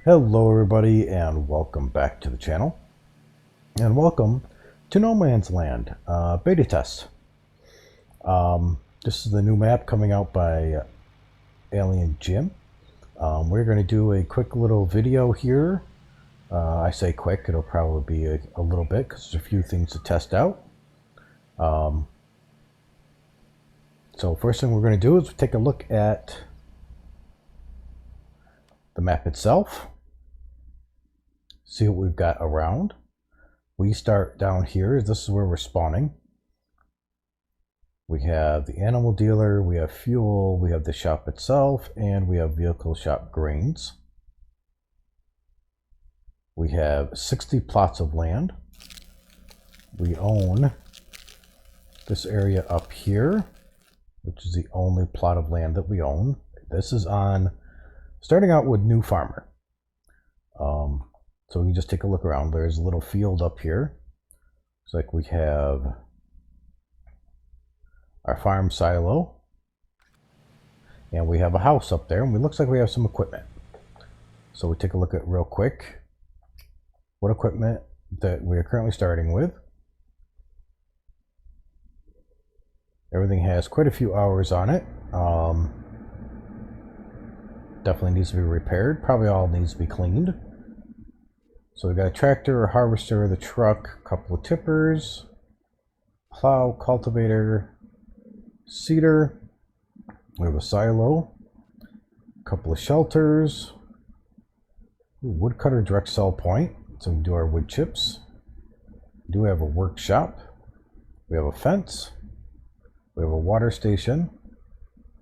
Hello everybody and welcome back to the channel and welcome to No Man's Land beta test. This is the new map coming out by Alien Jim. We're going to do a quick little video here. I say quick, it'll probably be a little bit because there's a few things to test out. So first thing we're going to do is take a look at the map itself. See what we've got around. We start down here. This is where we're spawning. We have the animal dealer, we have fuel, we have the shop itself, and we have vehicle shop grains. We have 60 plots of land. We own this area up here, which is the only plot of land that we own. This is on, starting out with new farmer. So we can just take a look around. There's a little field up here. Looks like we have our farm silo. And we have a house up there. And it looks like we have some equipment. So we take a look at real quick what equipment that we are currently starting with. Everything has quite a few hours on it. Definitely needs to be repaired. Probably all needs to be cleaned. So we got a tractor, a harvester, the truck, a couple of tippers, plow, cultivator, seeder. We have a silo, a couple of shelters, woodcutter direct sell point, so we can do our wood chips. We do have a workshop. We have a fence. We have a water station.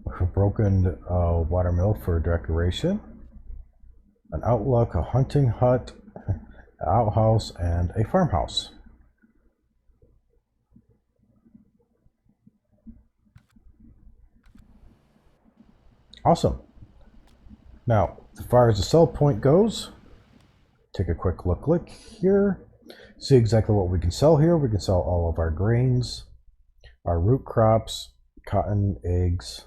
We have a broken water mill for decoration. An outlook, a hunting hut, an outhouse, and a farmhouse. Awesome. Now, as far as the sell point goes, take a quick look here. See exactly what we can sell here. We can sell all of our grains, our root crops, cotton, eggs,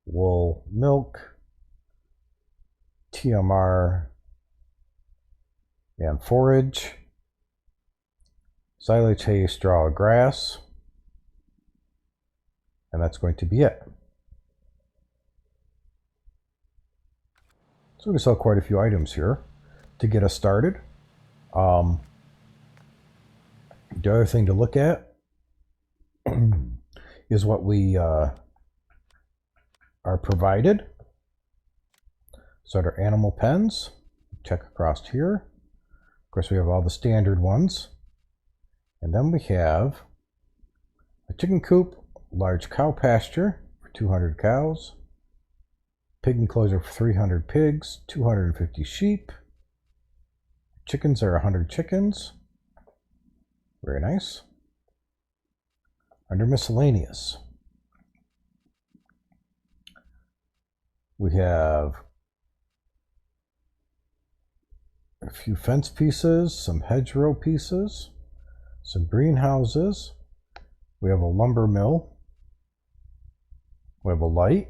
wool, milk, TMR, and forage, silage, hay, straw, grass, and that's going to be it. So we can sell quite a few items here to get us started. The other thing to look at is what we are provided. So our animal pens, check across here. Of course, we have all the standard ones. And then we have a chicken coop, large cow pasture for 200 cows, pig enclosure for 300 pigs, 250 sheep. Chickens are 100 chickens. Very nice. Under miscellaneous, we have a few fence pieces, some hedgerow pieces, some greenhouses. We have a lumber mill. We have a light,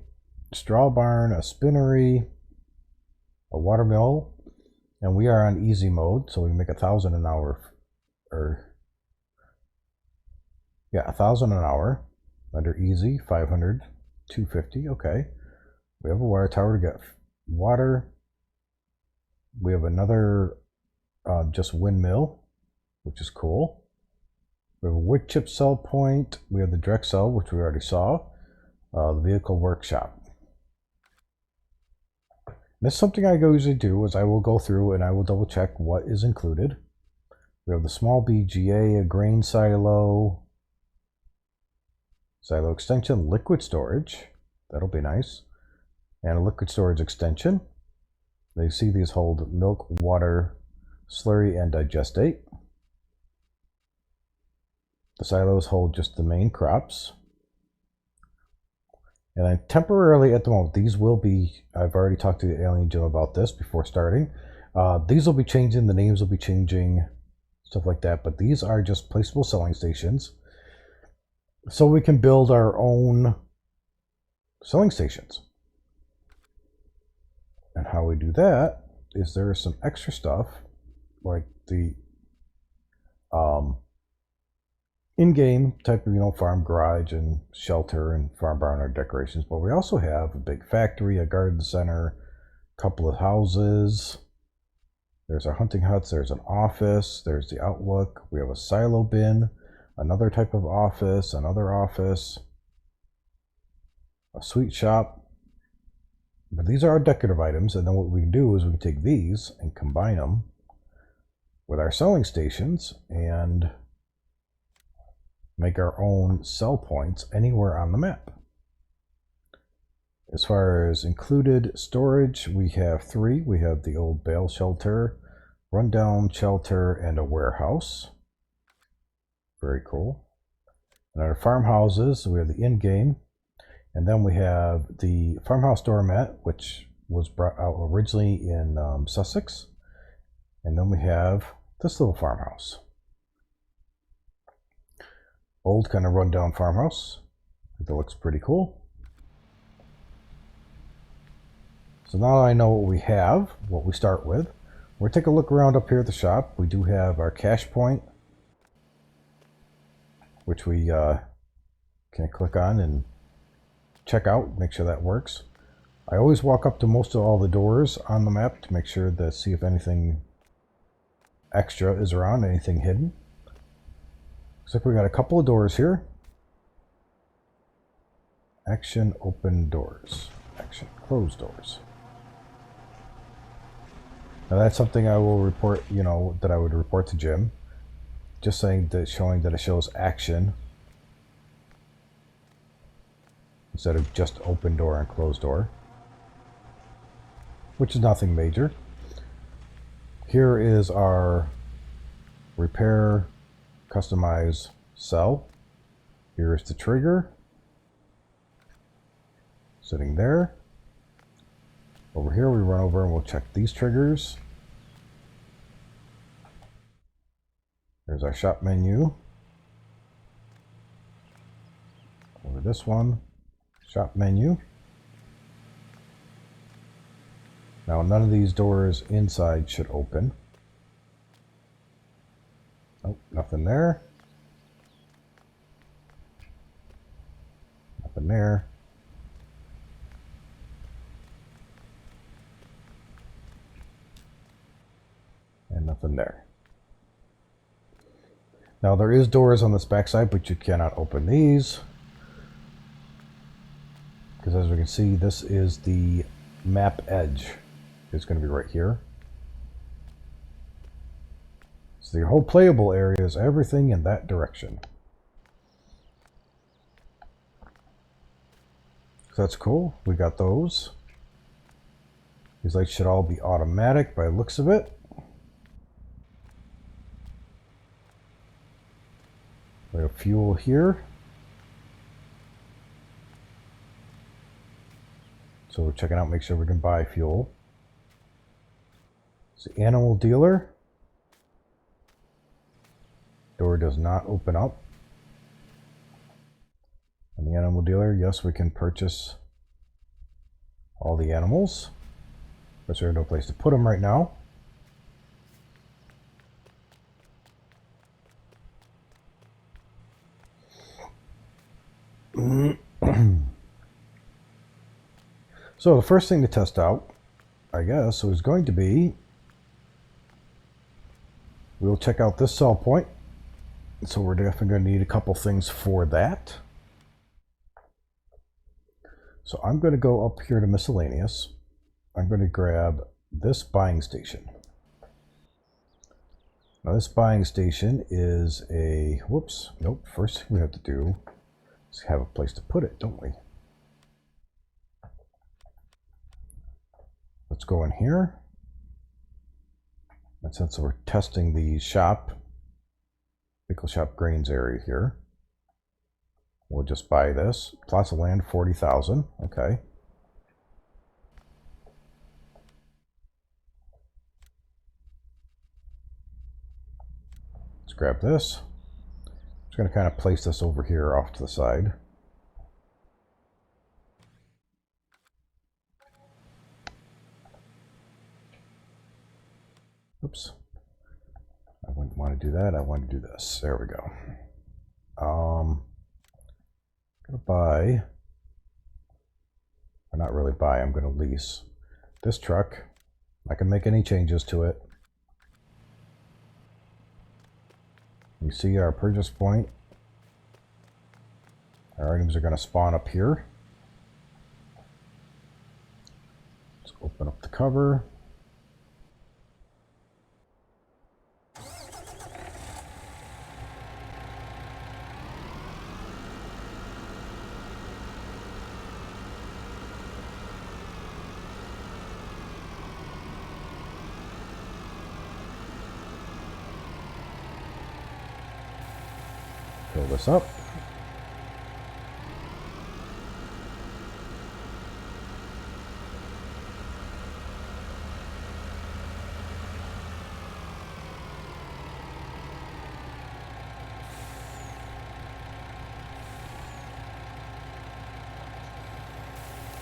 straw barn, a spinnery, a water mill, and we are on easy mode, so we make 1,000 an hour, or yeah, 1,000 an hour. Under easy, 500, 250. Okay. We have a water tower to get water. We have another just windmill, which is cool. We have a wood chip sell point. We have the direct sell, which we already saw. The vehicle workshop. This is something I usually do, is I will go through and I will double check what is included. We have the small BGA, a grain silo, silo extension, liquid storage. That'll be nice. And a liquid storage extension. They see these hold milk, water, slurry, and digestate. The silos hold just the main crops. And then temporarily at the moment, these will be, I've already talked to the Alien Jim about this before starting. These will be changing, the names will be changing, stuff like that. But these are just placeable selling stations. So we can build our own selling stations. And how we do that is there is some extra stuff like the in-game type of, farm garage and shelter and farm barn or decorations, but we also have a big factory, a garden center, a couple of houses. There's our hunting huts, there's an office, there's the outlook, we have a silo bin, another type of office, another office, a sweet shop. But these are our decorative items, and then what we can do is we can take these and combine them with our selling stations and make our own sell points anywhere on the map. As far as included storage, we have 3. We have the old bale shelter, rundown shelter, and a warehouse. Very cool. And our farmhouses, we have the in-game, and then we have the farmhouse doormat, which was brought out originally in Sussex. And then we have this little farmhouse. Old kind of rundown farmhouse. I think that looks pretty cool. So now I know what we have, what we start with. We'll take a look around up here at the shop. We do have our cash point, which we can click on and check out, make sure that works. I always walk up to most of all the doors on the map to make sure to see if anything extra is around, anything hidden. Looks like we got a couple of doors here. Action, open doors. Action, close doors. Now that's something I will report, that I would report to Jim. Just saying that, showing that it shows action instead of just open door and closed door, which is nothing major. Here is our repair, customize, sell. Here is the trigger sitting there. Over here we run over and we'll check these triggers. There's our shop menu. Over this one, shop menu. Now none of these doors inside should open. Oh, nothing there. Nothing there. And nothing there. Now there is doors on this backside, but you cannot open these. Because as we can see, this is the map edge. It's going to be right here. So your whole playable area is everything in that direction. So that's cool. We got those. These lights should all be automatic by the looks of it. We have fuel here. So we're checking out, make sure we can buy fuel. It's the animal dealer. Door does not open up. And the animal dealer, yes, we can purchase all the animals. But there's no place to put them right now. So the first thing to test out, I guess, is going to be, we'll check out this sell point. So we're definitely going to need a couple things for that. So I'm going to go up here to miscellaneous. I'm going to grab this buying station. Now this buying station is a, whoops, nope, first thing we have to do is have a place to put it, don't we? Let's go in here. And since we're testing the shop, pickle shop grains area here, we'll just buy this. Plots of land, 40,000, okay. Let's grab this. I'm just going to kind of place this over here off to the side. Oops. I wouldn't want to do that. I want to do this. There we go. Gonna buy, or not really buy, I'm gonna lease this truck. I can make any changes to it. You see our purchase point. Our items are gonna spawn up here. Let's open up the cover. Fill this up.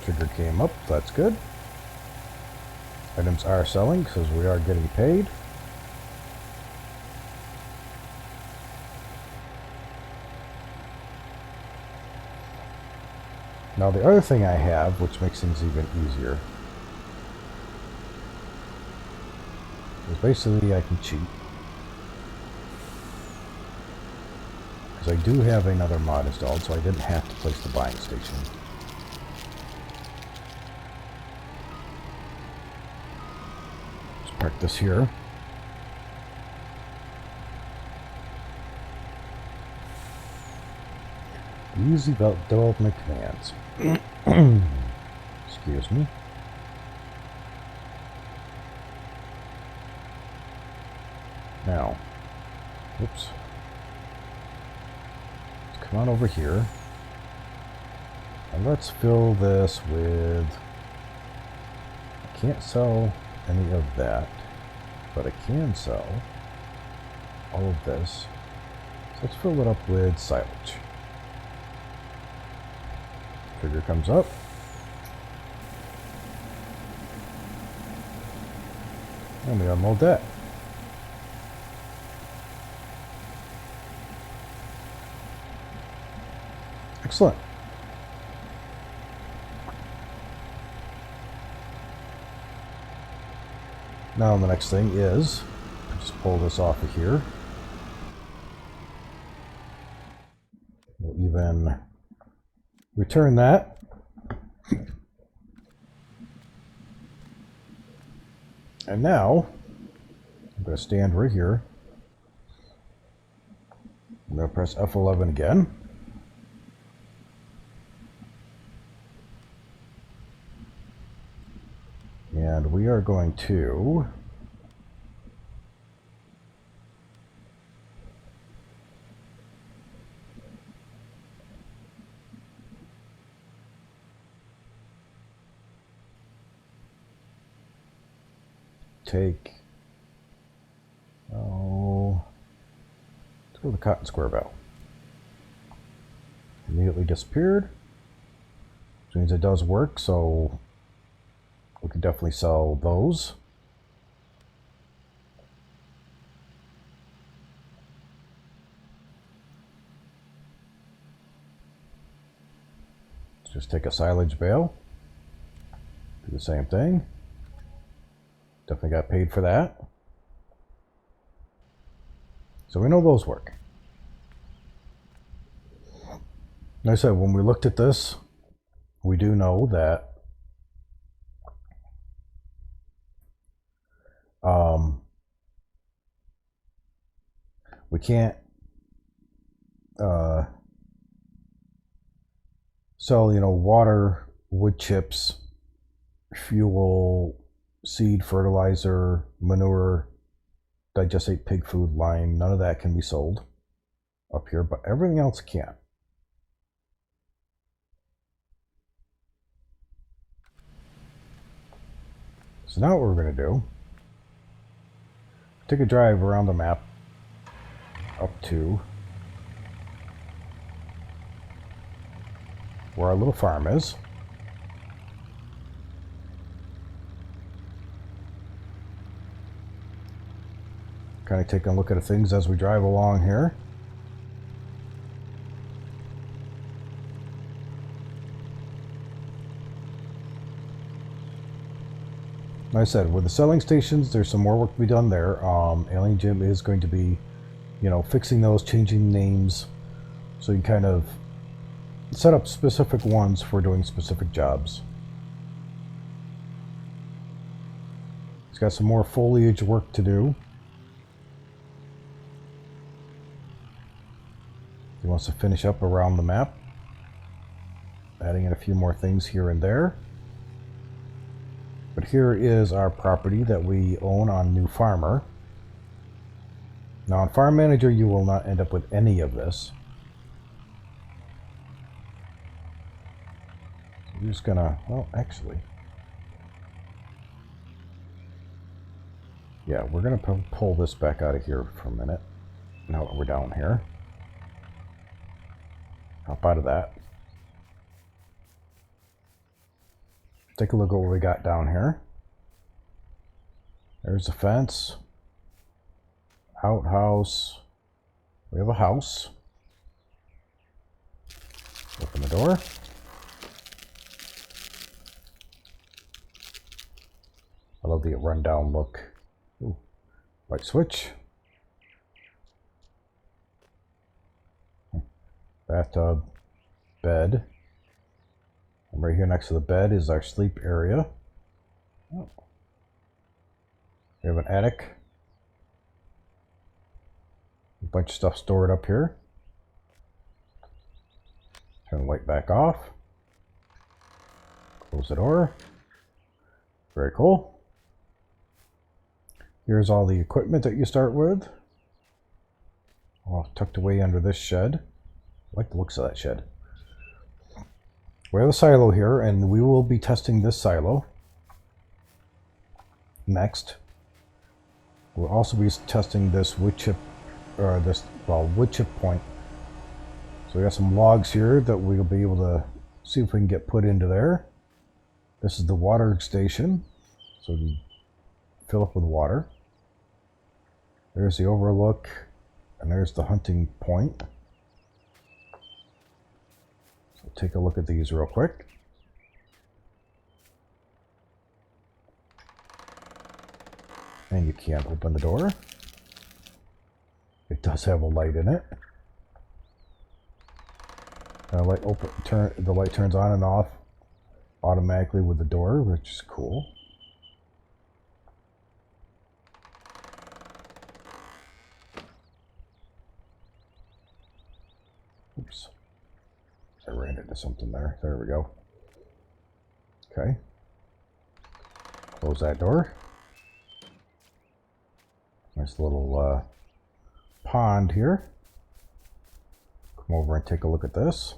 Trigger came up, that's good. Items are selling because we are getting paid. Now the other thing I have, which makes things even easier, is basically I can cheat. Because I do have another mod installed, so I didn't have to place the buying station. Let's park this here. Use development commands. Excuse me. Now, oops. Let's come on over here. And let's fill this with... I can't sell any of that, but I can sell all of this. So let's fill it up with silage. Trigger comes up. And we unload that. Excellent. Now the next thing is, just pull this off of here. We'll even return that. And now, I'm going to stand right here. I'm going to press F11 again. And we are going to take, let's go to the cotton square bale. Immediately disappeared, which means it does work, so we can definitely sell those. Let's just take a silage bale, do the same thing. Definitely got paid for that. So we know those work. Like I said, when we looked at this, we do know that we can't sell, water, wood chips, fuel, seed, fertilizer, manure, digestate pig food, lime. None of that can be sold up here, but everything else can. So now what we're going to do, take a drive around the map up to where our little farm is. kind of taking a look at things as we drive along here. Like I said, with the selling stations, there's some more work to be done there. Alien Jim is going to be, you know, fixing those, changing names, so you can kind of set up specific ones for doing specific jobs. He's got some more foliage work to do. He wants to finish up around the map, adding in a few more things here and there. But here is our property that we own on New Farmer. Now on Farm Manager you will not end up with any of this. So we're just gonna, well actually, yeah, we're gonna pull this back out of here for a minute. Now that we're down here. Hop out of that. Take a look at what we got down here. There's a fence. Outhouse. We have a house. Open the door. I love the rundown look. Ooh. Light switch. Bathtub. Bed. And right here next to the bed is our sleep area. Oh. We have an attic. A bunch of stuff stored up here. Turn the light back off. Close the door. Very cool. Here's all the equipment that you start with. All tucked away under this shed. I like the looks of that shed. We have a silo here, and we will be testing this silo next. We'll also be testing this wood chip, or this, well, wood chip point. So we got some logs here that we'll be able to see if we can get put into there. This is the water station, so we fill up with water. There's the overlook, and there's the hunting point. Take a look at these real quick. And you can't open the door. It does have a light in it. The light turns on and off automatically with the door, which is cool. Oops. I ran into something there. There we go. Okay. Close that door. Nice little pond here. Come over and take a look at this.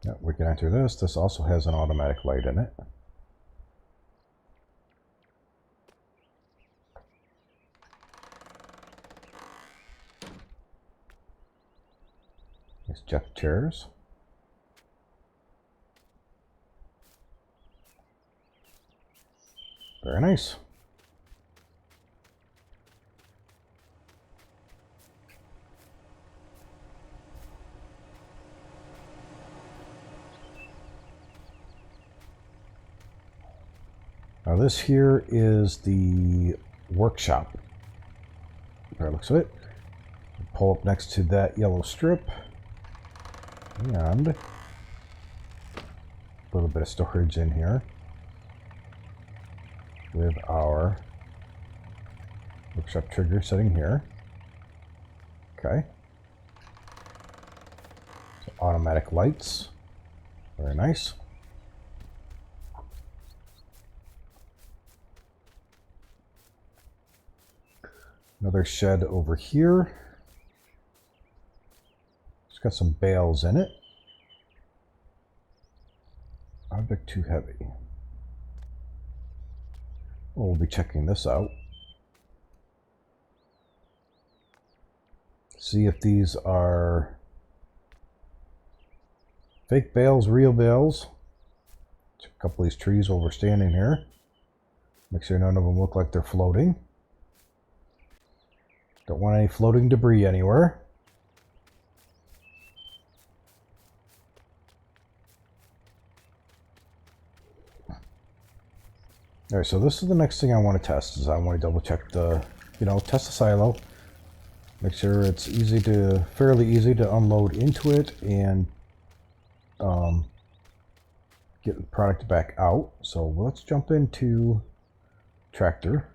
Yep, we can enter this. This also has an automatic light in it. Jeff chairs. Very nice. Now this here is the workshop. There, looks of it. Pull up next to that yellow strip. And a little bit of storage in here with our workshop trigger sitting here. Okay. So automatic lights. Very nice. Another shed over here. It's got some bales in it. Object too heavy. We'll be checking this out. See if these are Fake bales, real bales. Check a couple of these trees while we're standing here. Make sure none of them look like they're floating. Don't want any floating debris anywhere. Alright, so this is the next thing I want to test, is I want to double check the, test the silo. Make sure it's fairly easy to unload into it and get the product back out. So let's jump into tractor.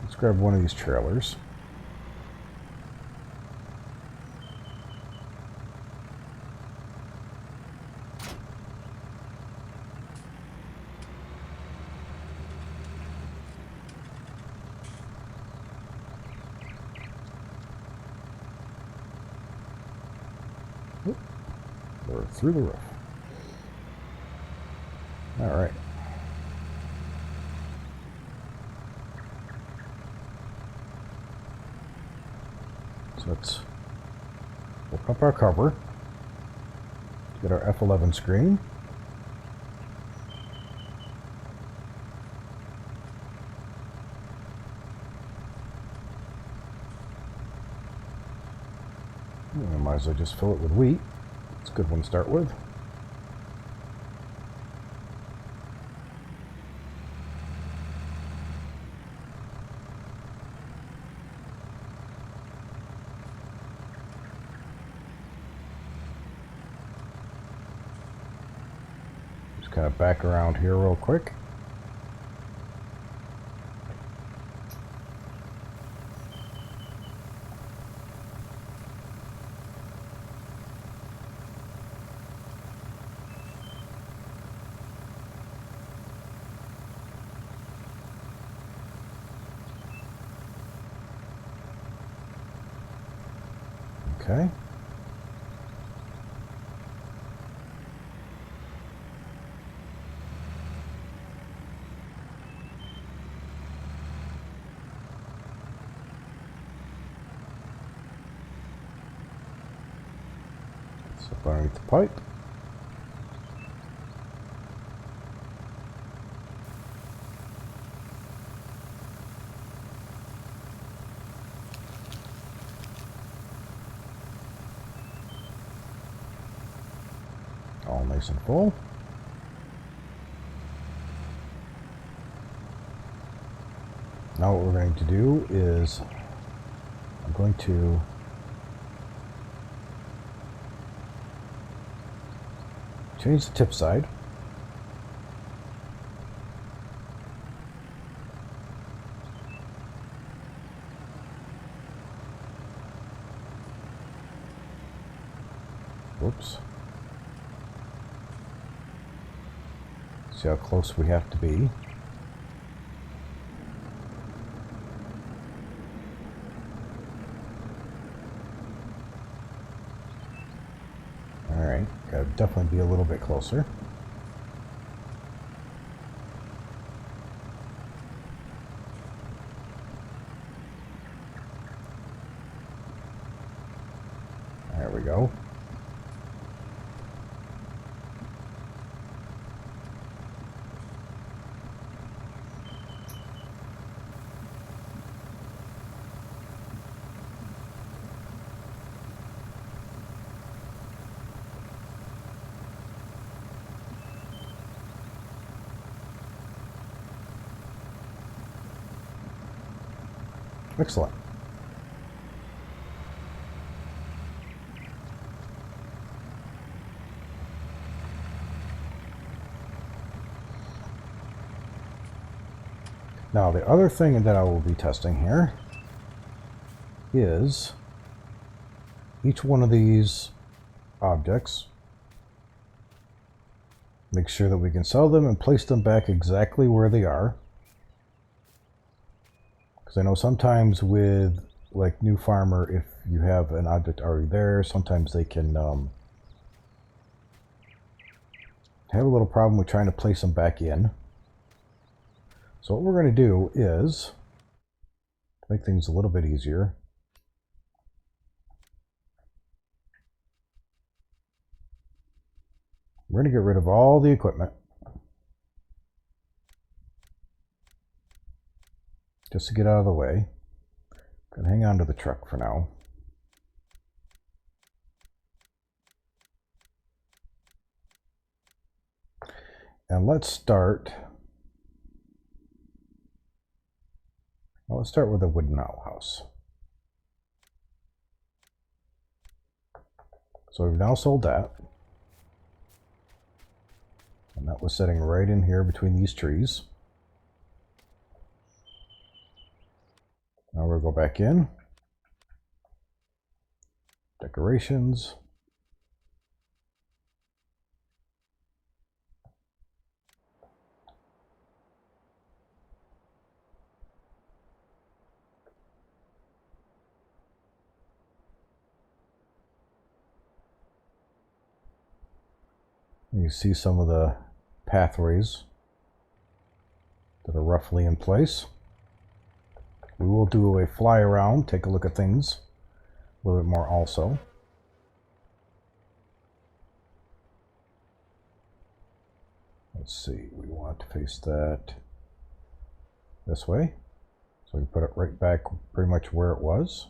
Let's grab one of these trailers. Or through the roof. All right. So let's look up our cover. Get our F11 screen. I might as well just fill it with wheat. It's a good one to start with. Just kind of back around here real quick. Okay. It's up underneath the pipe. All nice and full. Now what we're going to do is I'm going to change the tip side. Whoops. See how close we have to be. Alright, gotta definitely be a little bit closer. There we go. Excellent. Now the other thing that I will be testing here is each one of these objects. Make sure that we can sell them and place them back exactly where they are. Because I know sometimes with like New Farmer, if you have an object already there, sometimes they can have a little problem with trying to place them back in. So what we're going to do is make things a little bit easier. We're going to get rid of all the equipment just to get out of the way. Going to hang on to the truck for now. And let's start. Well, let's start with a wooden outhouse. So we've now sold that. And that was sitting right in here between these trees. Now we'll go back in. Decorations. You see some of the pathways that are roughly in place. We will do a fly around, take a look at things a little bit more also. Let's see, we want to face that this way. So we put it right back pretty much where it was.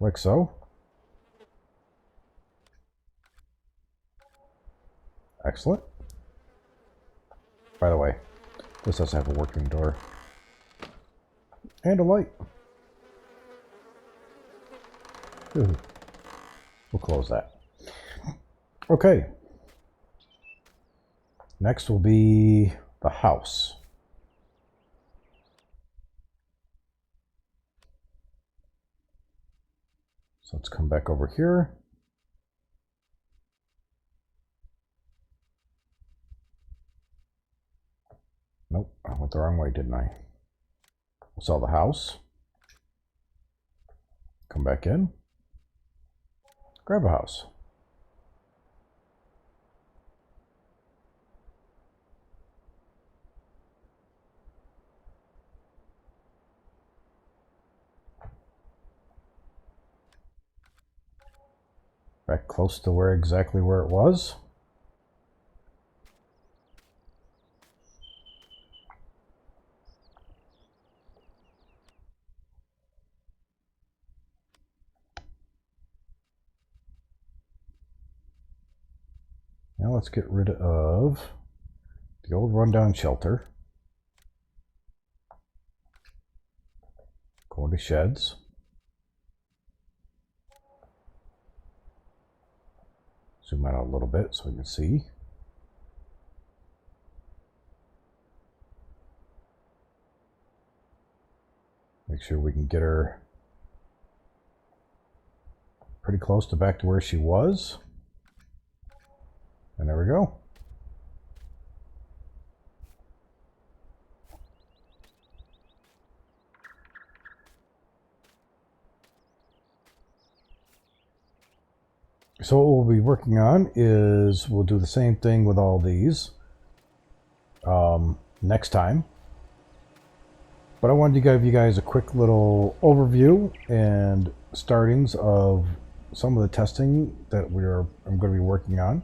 Like so. Excellent. By the way, this doesn't have a working door. And a light. Ooh. We'll close that. Okay. Next will be the house. So let's come back over here. Nope, I went the wrong way, didn't I? We'll sell the house. Come back in. Grab a house. Back close to exactly where it was. Now let's get rid of the old rundown shelter. Go into sheds. Zoom out a little bit so we can see. Make sure we can get her pretty close to back to where she was. And there we go. So what we'll be working on is we'll do the same thing with all these next time. But I wanted to give you guys a quick little overview and startings of some of the testing that I'm going to be working on.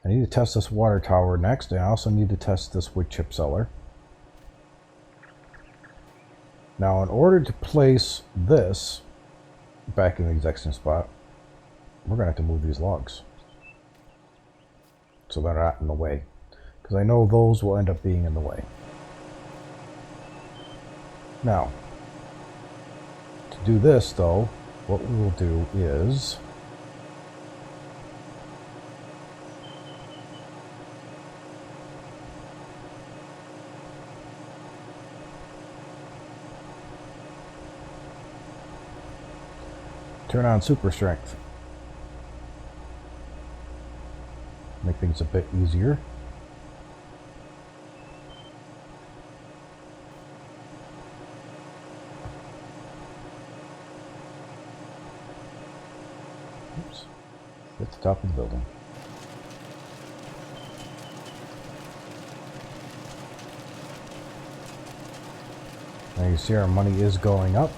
I need to test this water tower next, and I also need to test this wood chip cellar. Now, in order to place this back in the exact same spot, we're going to have to move these logs so they're not in the way, because I know those will end up being in the way. Now, to do this though, what we will do is turn on super strength. Make things a bit easier. Oops. At the top of the building. Now you see our money is going up.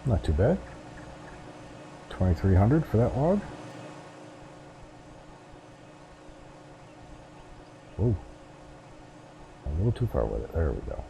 Not too bad. 2,300 for that log. Ooh. A little too far with it. There we go.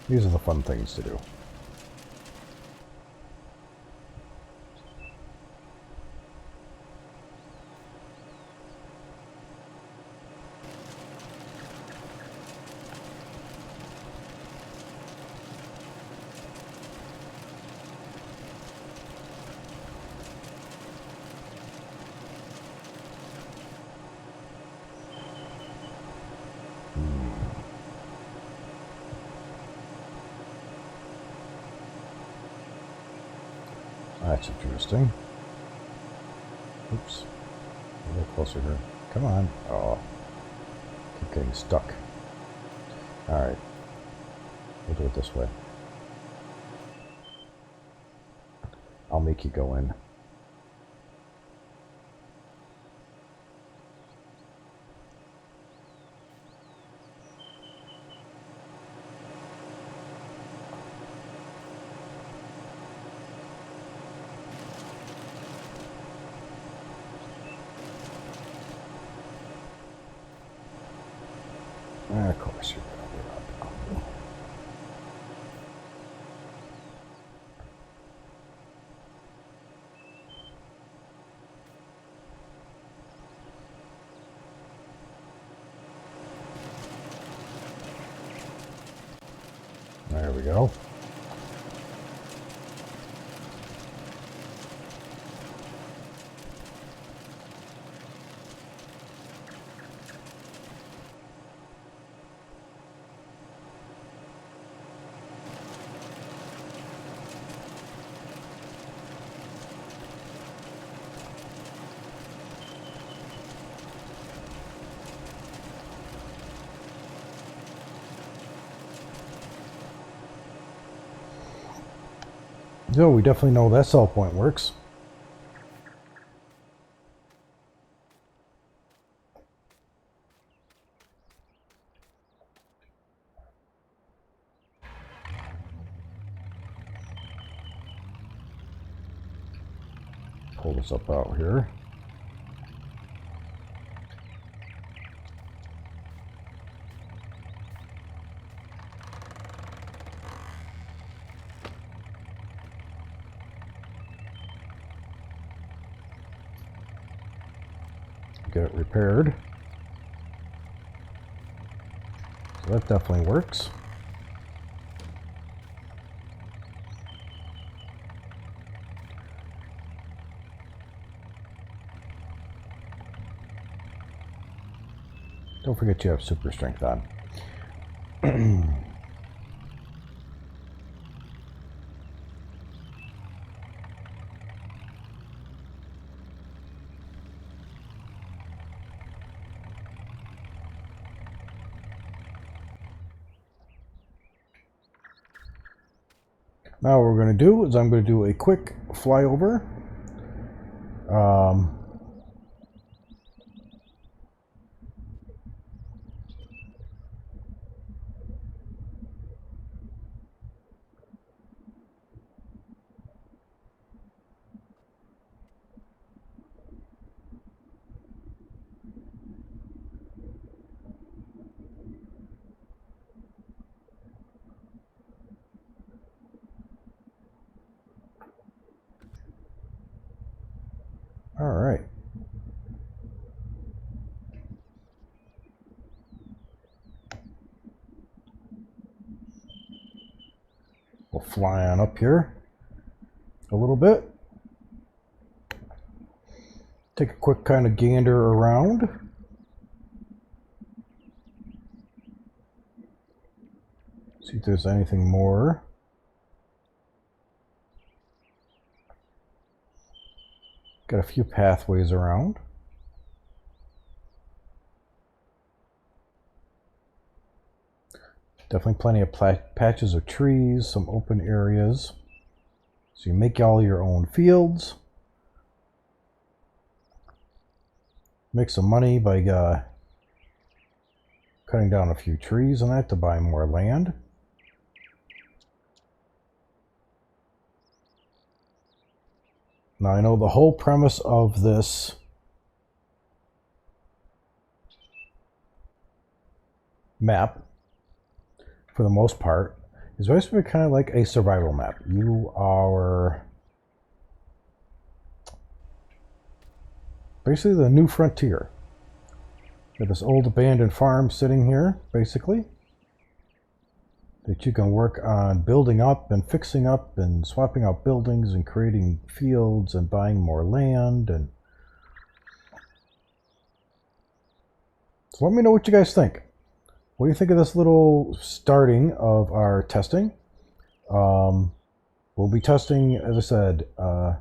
These are the fun things to do. That's interesting. Oops. A little closer here. Come on. Oh. Keep getting stuck. Alright. We'll do it this way. I'll make you go in. Of course you're going to be up. There we go. So we definitely know that sell point works. Pull this up out here. Get it repaired. So that definitely works. Don't forget you have super strength on. Now what we're going to do is I'm going to do a quick flyover. All right. We'll fly on up here a little bit. Take a quick kind of gander around. See if there's anything more. Got a few pathways around. Definitely plenty of patches of trees, some open areas. So you make all your own fields. Make some money by cutting down a few trees on that to buy more land. Now I know the whole premise of this map, for the most part, is basically kind of like a survival map. You are basically the new frontier. You have this old abandoned farm sitting here, basically, that you can work on building up and fixing up and swapping out buildings and creating fields and buying more land. And so let me know what you guys think. What do you think of this little starting of our testing? We'll be testing, as I said, a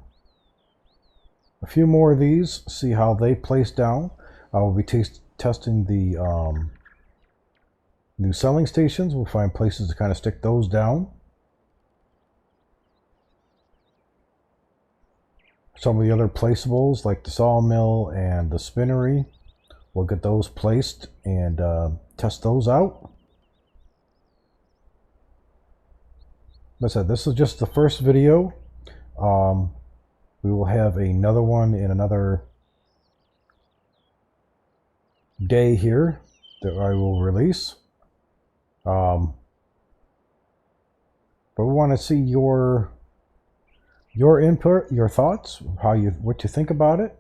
few more of these, see how they place down. I will be testing the new selling stations. We'll find places to kind of stick those down. Some of the other placeables, like the sawmill and the spinnery, we'll get those placed and test those out. Like I said, this is just the first video. We will have another one in another day here that I will release. But we want to see your input, your thoughts, what you think about it.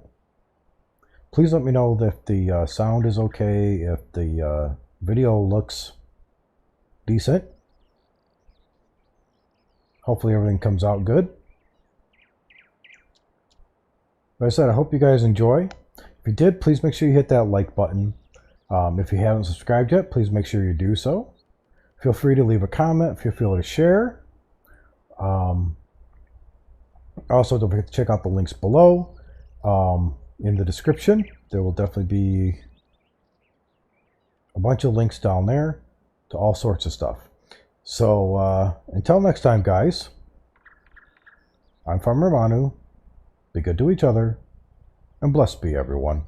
Please let me know if the sound is okay, if the video looks decent. Hopefully everything comes out good. Like I said, I hope you guys enjoy. If you did, please make sure you hit that like button. If you haven't subscribed yet, please make sure you do so. Feel free to leave a comment. Feel free to share. Also, don't forget to check out the links below. In the description, there will definitely be a bunch of links down there to all sorts of stuff. So until next time, guys, I'm Farmer Manu. Be good to each other, and blessed be everyone.